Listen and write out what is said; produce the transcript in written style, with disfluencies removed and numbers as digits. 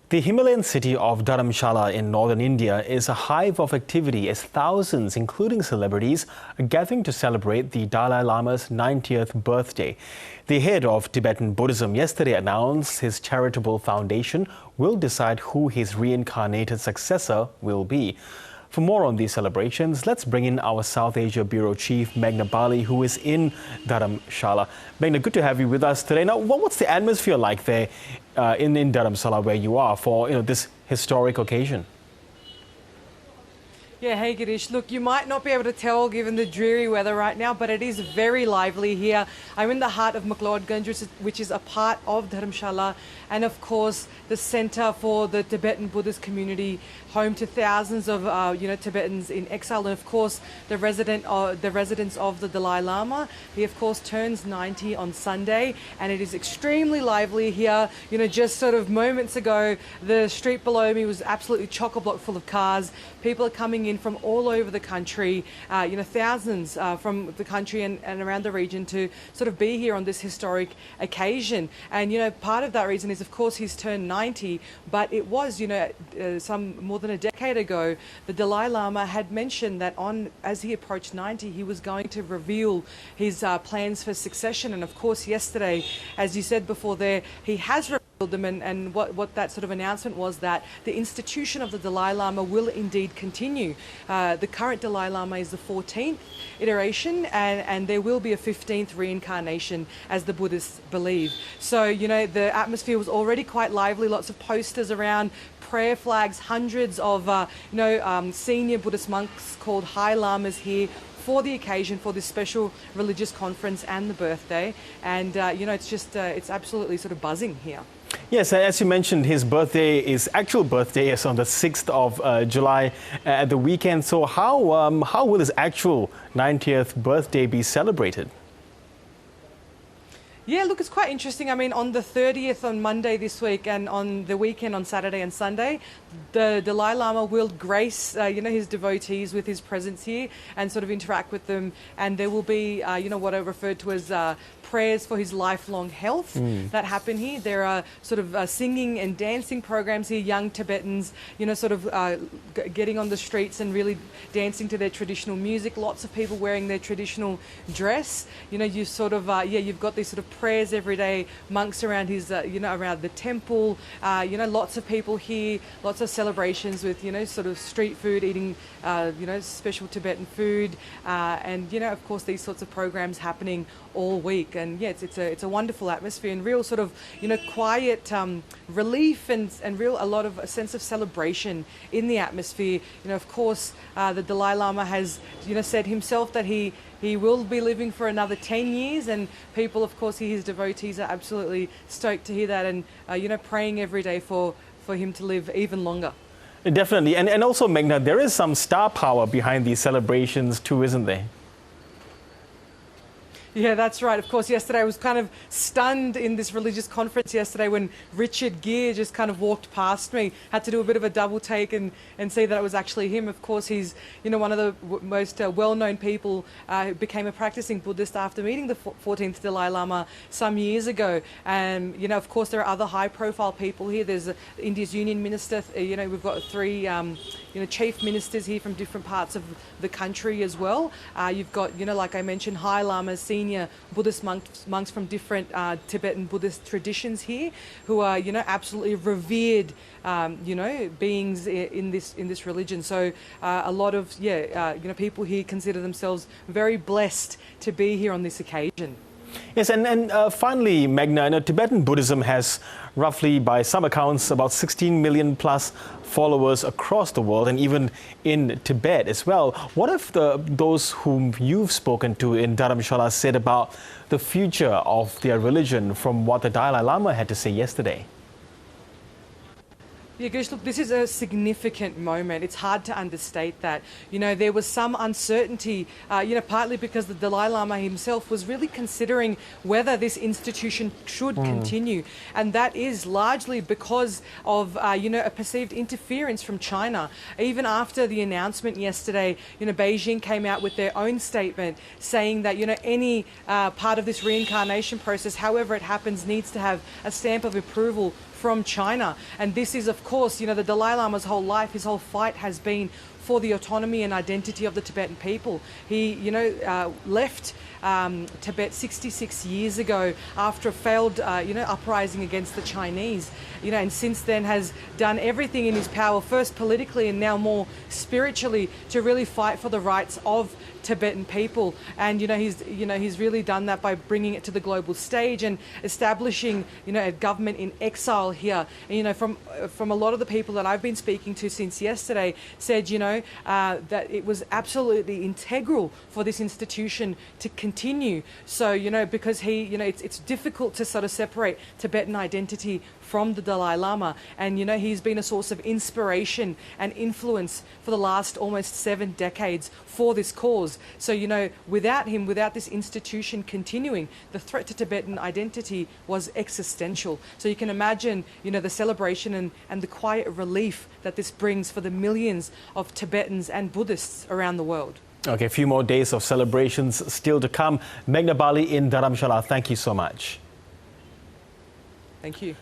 The Himalayan city of Dharamshala in northern India is a hive of activity as thousands, including celebrities, are gathering to celebrate the Dalai Lama's 90th birthday. The head of Tibetan Buddhism yesterday announced his charitable foundation will decide who his reincarnated successor will be. For more on these celebrations, let's bring in our South Asia Bureau Chief, Meghna Bali, who is in Dharamshala. Meghna, good to have you with us today. Now, what's the atmosphere like there in Dharamshala where you are for this historic occasion? Yeah, hey Girish. Look, you might not be able to tell given the dreary weather right now, but it is very lively here. I'm in the heart of McLeodganj, which is a part of Dharamshala, and of course the centre for the Tibetan Buddhist community, home to thousands of Tibetans in exile, and of course the residents of the Dalai Lama. He of course turns 90 on Sunday, and it is extremely lively here. Just sort of moments ago, the street below me was absolutely chock-a-block full of cars. People are coming in from all over the country, thousands from the country and around the region to sort of be here on this historic occasion. And part of that reason is, of course, he's turned 90, but it was, some more than a decade ago, the Dalai Lama had mentioned that as he approached 90, he was going to reveal his plans for succession. And of course, yesterday, as you said before there, he has revealed them, and what that sort of announcement was that the institution of the Dalai Lama will indeed continue. The current Dalai Lama is the 14th iteration, and there will be a 15th reincarnation, as the Buddhists believe. So, the atmosphere was already quite lively, lots of posters around, prayer flags, hundreds of, senior Buddhist monks called High Lamas here for the occasion, for this special religious conference and the birthday. And, it's absolutely sort of buzzing here. Yes, as you mentioned, his actual birthday is on the 6th of July at the weekend. So how will his actual 90th birthday be celebrated? Yeah, look, it's quite interesting. I mean, on the 30th on Monday this week, and on the weekend on Saturday and Sunday, the Dalai Lama will grace, his devotees with his presence here and sort of interact with them. And there will be, what are referred to as prayers for his lifelong health that happen here. There are sort of singing and dancing programs here, young Tibetans, getting on the streets and really dancing to their traditional music. Lots of people wearing their traditional dress. You sort of, you've got these sort of prayers every day, monks around his, around the temple, lots of people here, lots of celebrations with, sort of street food, eating, special Tibetan food, and, of course, these sorts of programs happening all week. And yeah, it's a wonderful atmosphere and real sort of, quiet relief and a sense of celebration in the atmosphere. Of course, the Dalai Lama has, said himself that he will be living for another 10 years, and people, of course, his devotees are absolutely stoked to hear that, and praying every day for him to live even longer. Definitely. And also, Meghna, there is some star power behind these celebrations too, isn't there? Yeah, that's right. Of course, yesterday I was kind of stunned in this religious conference yesterday when Richard Gere just kind of walked past me. Had to do a bit of a double take and see that it was actually him. Of course, he's, one of the most well-known people who became a practicing Buddhist after meeting the 14th Dalai Lama some years ago. And, of course, there are other high-profile people here. There's India's Union Minister. We've got three, chief ministers here from different parts of the country as well. You've got, like I mentioned, High Lamas, senior Buddhist monks from different Tibetan Buddhist traditions here, who are absolutely revered beings in this religion. So a lot of people here consider themselves very blessed to be here on this occasion. Yes, and finally, Meghna, Tibetan Buddhism has roughly, by some accounts, about 16 million plus followers across the world, and even in Tibet as well. What have those whom you've spoken to in Dharamshala said about the future of their religion from what the Dalai Lama had to say yesterday? Yeah, Gush, look, this is a significant moment. It's hard to understate that. There was some uncertainty, partly because the Dalai Lama himself was really considering whether this institution should continue. And that is largely because of, a perceived interference from China. Even after the announcement yesterday, Beijing came out with their own statement saying that, any part of this reincarnation process, however it happens, needs to have a stamp of approval from China. And this is, of course, the Dalai Lama's whole life, his whole fight has been for the autonomy and identity of the Tibetan people. He, left Tibet 66 years ago after a failed, uprising against the Chinese, and since then has done everything in his power, first politically and now more spiritually, to really fight for the rights of Tibetan people. And he's really done that by bringing it to the global stage and establishing a government in exile here. And, from a lot of the people that I've been speaking to since yesterday said that it was absolutely integral for this institution to continue. So because it's difficult to sort of separate Tibetan identity from the Dalai Lama, and he's been a source of inspiration and influence for the last almost 7 decades for this cause. So without him, without this institution continuing, the threat to Tibetan identity was existential. So you can imagine the celebration and the quiet relief that this brings for the millions of Tibetans and Buddhists around the world. Okay, a few more days of celebrations still to come. Meghna Bali in Dharamshala, thank you so much. Thank you.